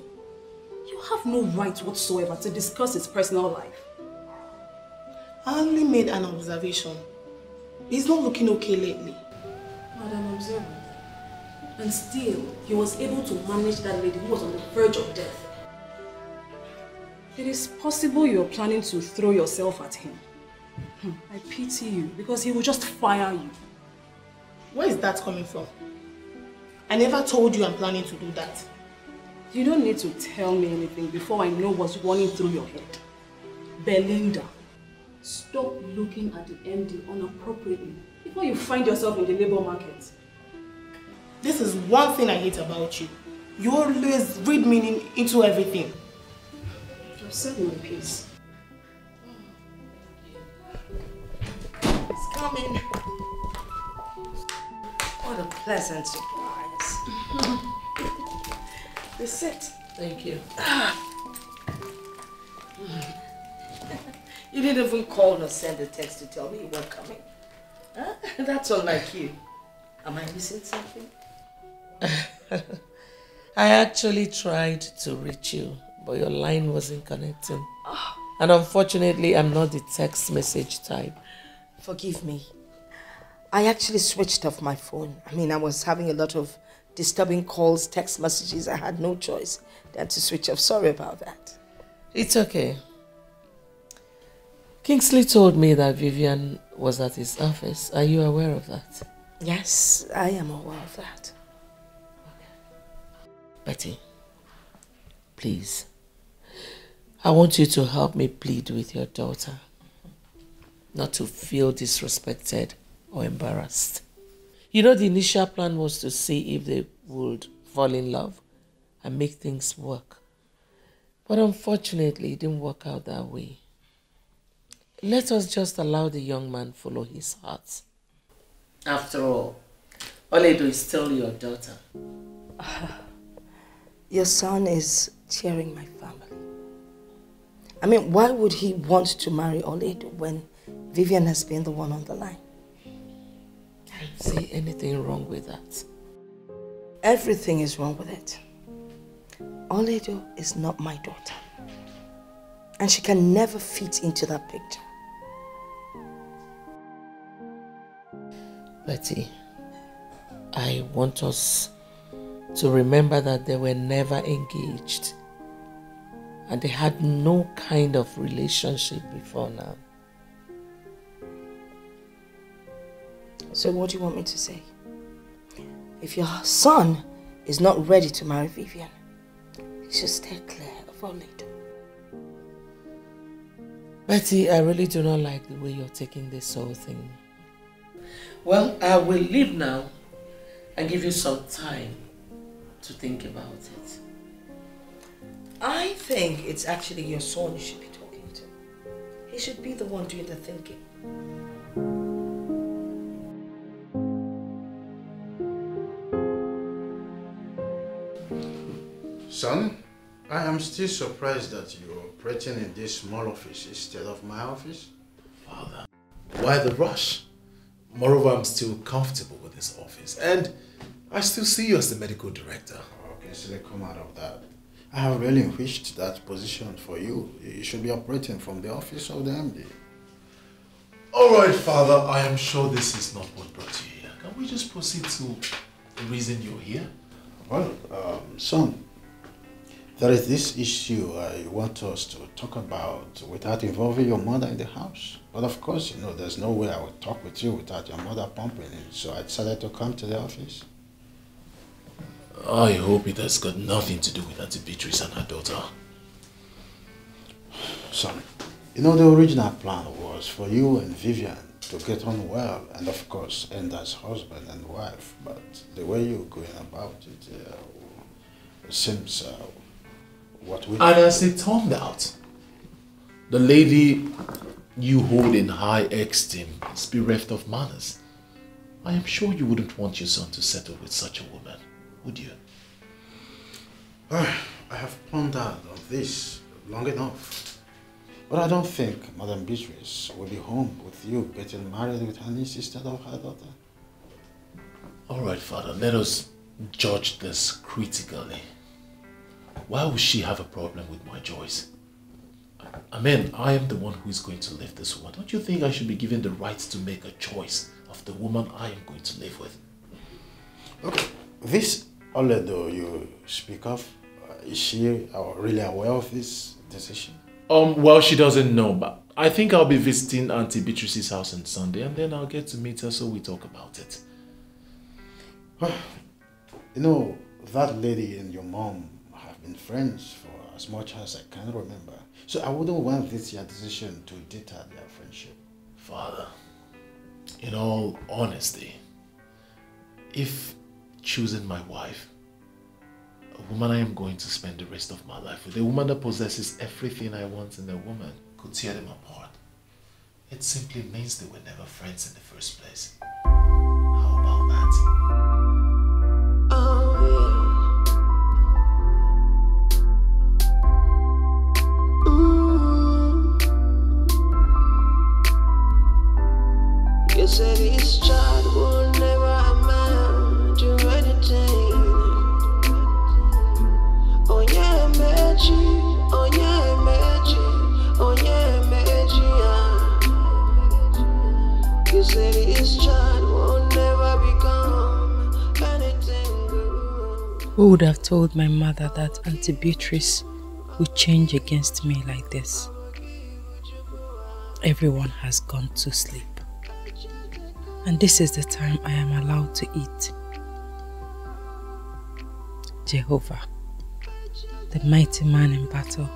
You have no right whatsoever to discuss his personal life. I only made an observation. He's not looking okay lately. Madam Observer. And still, he was able to manage that lady who was on the verge of death. It is possible you're planning to throw yourself at him. I pity you because he will just fire you. Where is that coming from? I never told you I'm planning to do that. You don't need to tell me anything before I know what's running through your head. Belinda, stop looking at the MD inappropriately before you find yourself in the labor market. This is one thing I hate about you. You always read meaning into everything. I've said my piece. It's coming. What a pleasant surprise. This sit. Thank you. You didn't even call or send a text to tell me you weren't coming. Huh? That's unlike you. Am I missing something? I actually tried to reach you, but your line wasn't connecting. And unfortunately, I'm not the text message type. Forgive me. I actually switched off my phone. I mean, I was having a lot of disturbing calls, text messages. I had no choice than to switch off. Sorry about that. It's okay. Kingsley told me that Vivian was at his office. Are you aware of that? Yes, I am aware of that. Betty, please, I want you to help me plead with your daughter not to feel disrespected or embarrassed. You know, the initial plan was to see if they would fall in love and make things work. But unfortunately, it didn't work out that way. Let us just allow the young man follow his heart. After all, Oledo is still your daughter. Your son is cheering my family. I mean, why would he want to marry Oledo when Vivian has been the one on the line? I don't see anything wrong with that. Everything is wrong with it. Oledo is not my daughter. And she can never fit into that picture. Betty, I want us to remember that they were never engaged and they had no kind of relationship before now. So what do you want me to say? If your son is not ready to marry Vivian, he should stay clear of our lady. Betty, I really do not like the way you're taking this whole thing. Well, I will leave now and give you some time to think about it. I think it's actually your son you should be talking to. He should be the one doing the thinking. Son, I am still surprised that you're operating in this small office instead of my office. Father, why the rush? Moreover, I'm still comfortable with this office and I still see you as the medical director. Okay, so they come out of that. I have really wished that position for you. You should be operating from the office of the MD. Alright, Father, I am sure this is not what brought you here. Can we just proceed to the reason you're here? Well, son, there is this issue I want us to talk about without involving your mother in the house. But of course, you know, there's no way I would talk with you without your mother pumping in. So I decided to come to the office. I hope it has got nothing to do with Auntie Beatrice and her daughter. Son, you know, the original plan was for you and Vivian to get on well and of course end as husband and wife. But the way you're going about it seems what we... And as it turned out, the lady you hold in high esteem is bereft of manners. I am sure you wouldn't want your son to settle with such a woman, would you? I have pondered on this long enough. But I don't think Madam Beatrice will be home with you getting married with her niece instead of her daughter. Alright, Father, let us judge this critically. Why would she have a problem with my choice? I mean, I am the one who is going to live this woman. Don't you think I should be given the right to make a choice of the woman I am going to live with? Okay, this Oledo you speak of, is she really aware of this decision? Well, she doesn't know, but I think I'll be visiting Auntie Beatrice's house on Sunday and then I'll get to meet her so we talk about it. You know, that lady and your mom have been friends for as much as I can remember. So I wouldn't want this your decision to deter their friendship. Father, in all honesty, if choosing my wife, a woman I am going to spend the rest of my life with, a woman that possesses everything I want in a woman, could tear them apart, it simply means they were never friends in the first place. How about that? You said this child will never amount to anything. Oh yeah, magic. Oh yeah, magic. Oh yeah, magic. You said this child will never become anything good. Who would have told my mother that Auntie Beatrice would change against me like this? Everyone has gone to sleep. And this is the time I am allowed to eat. Jehovah, the mighty man in battle,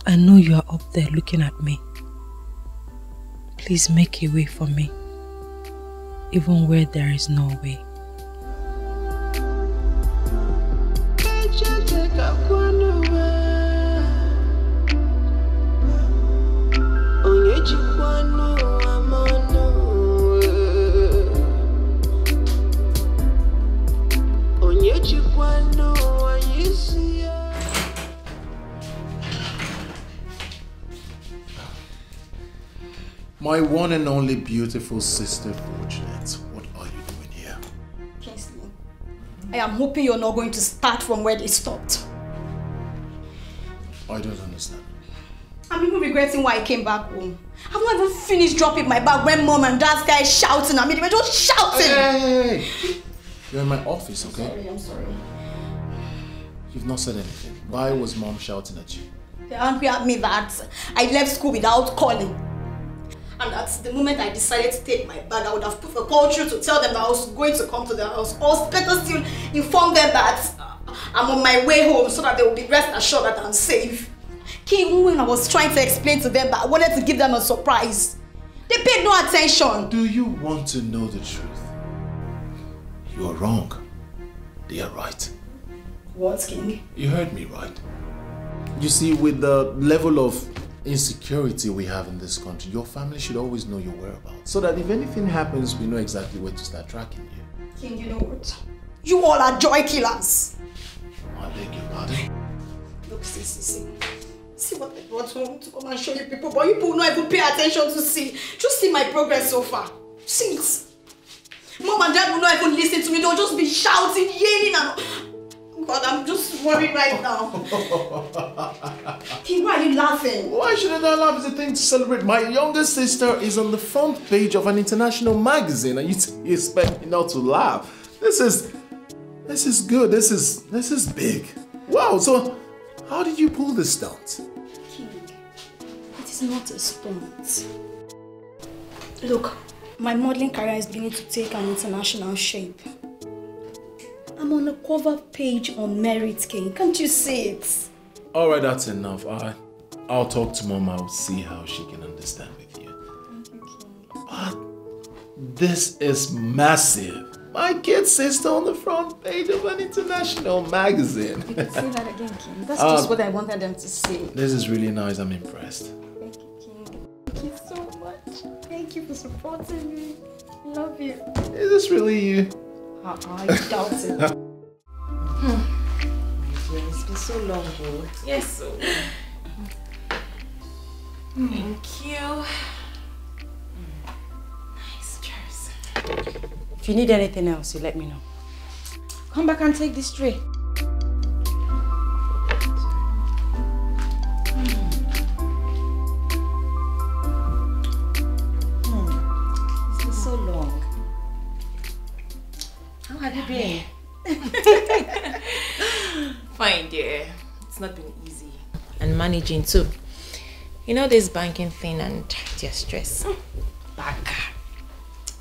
I know you are up there looking at me. Please make a way for me, even where there is no way. My one and only beautiful sister, Fortunate, what are you doing here? Kingsley, I am hoping you're not going to start from where they stopped. I don't understand. I'm even regretting why I came back home. I've not even finished dropping my bag when mom and dad started shouting at me. They were just shouting! Hey! You're in my office, okay? I'm sorry. You've not said anything. Why was mom shouting at you? They're angry at me that I left school without calling. And that's the moment I decided to take my bag, I would have put a call through to tell them that I was going to come to their house. Or better still, inform them that I'm on my way home so that they will be rest assured that I'm safe. Even when I was trying to explain to them that I wanted to give them a surprise, they paid no attention. Do you want to know the truth? You are wrong. They are right. What, King? You heard me right. You see, with the level of insecurity we have in this country, your family should always know your whereabouts. So that if anything happens, we know exactly where to start tracking you. King, you know what? You all are joy killers. I beg your pardon? Look, see. See what I brought home to come and show you people, but you people don't even pay attention to see. Just see my progress so far. See it. Mom and Dad will not even listen to me. They'll just be shouting, yelling and... God, I'm just worried right now. King, why are you laughing? Why shouldn't I laugh? It's a thing to celebrate. My younger sister is on the front page of an international magazine and you expect me not to laugh. This is good. This is big. Wow, so how did you pull this stunt? King, it is not a stunt. Look, my modeling career is beginning to take an international shape. I'm on a cover page on Merit, King. Can't you see it? Alright, that's enough. I'll talk to Mom. I'll see how she can understand with you. Thank you, King. But this is massive. My kid sister on the front page of an international magazine. You can say that again, King. That's just what I wanted them to see. This is really nice. I'm impressed. Thank you, King. Thank you so much. Thank you for supporting me. Love you. Is this really you? I doubt it. It's been so long, though. Yes, so. Thank you. Nice, cheers. If you need anything else, you let me know. Come back and take this tray. It's been so long. How have you been? Fine, dear. It's not been easy. And managing too. You know this banking thing and their stress. Bank.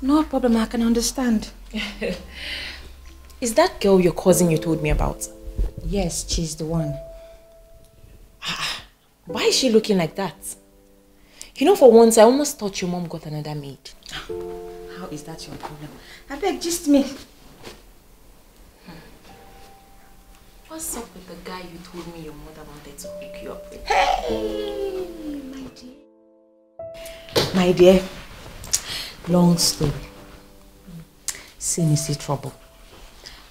No problem, I can understand. Is that girl your cousin you told me about? Yes, she's the one. Why is she looking like that? You know, for once I almost thought your mom got another maid. How is that your problem? I beg, just me. What's up with the guy you told me your mother wanted to hook you up with? Hey, my dear. My dear, long story. See trouble.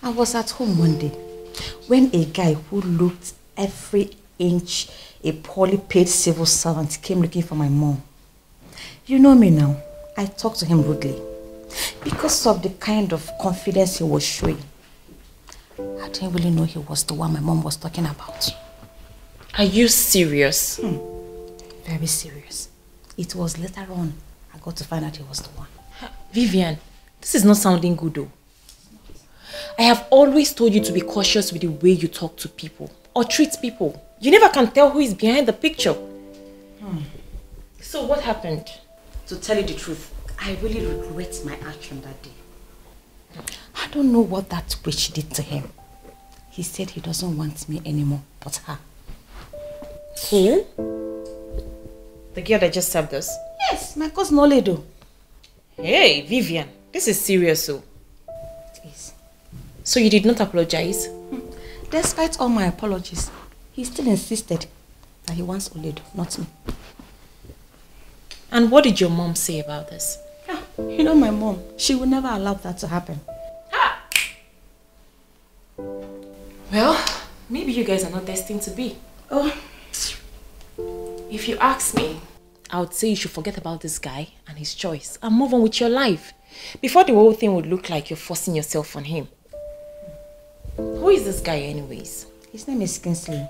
I was at home one day when a guy who looked every inch a poorly paid civil servant came looking for my mom. You know me now. I talked to him rudely because of the kind of confidence he was showing. I didn't really know he was the one my mom was talking about. Are you serious? Very serious. It was later on I got to find out he was the one. Vivian, this is not sounding good though. I have always told you to be cautious with the way you talk to people or treat people. You never can tell who is behind the picture. So what happened? To tell you the truth, I really regret my action that day. I don't know what that witch did to him. He said he doesn't want me anymore, but her. Who? The girl that just served us? Yes, my cousin Ini Edo. Hey, Vivian, this is serious, so. It is. So you did not apologize? Despite all my apologies, he still insisted that he wants Ini Edo, not me. And what did your mom say about this? You know my mom, she would never allow that to happen. Well, maybe you guys are not destined to be. Oh. If you ask me, I would say you should forget about this guy and his choice and move on with your life before the whole thing would look like you're forcing yourself on him. Who is this guy anyways? His name is Kingsley.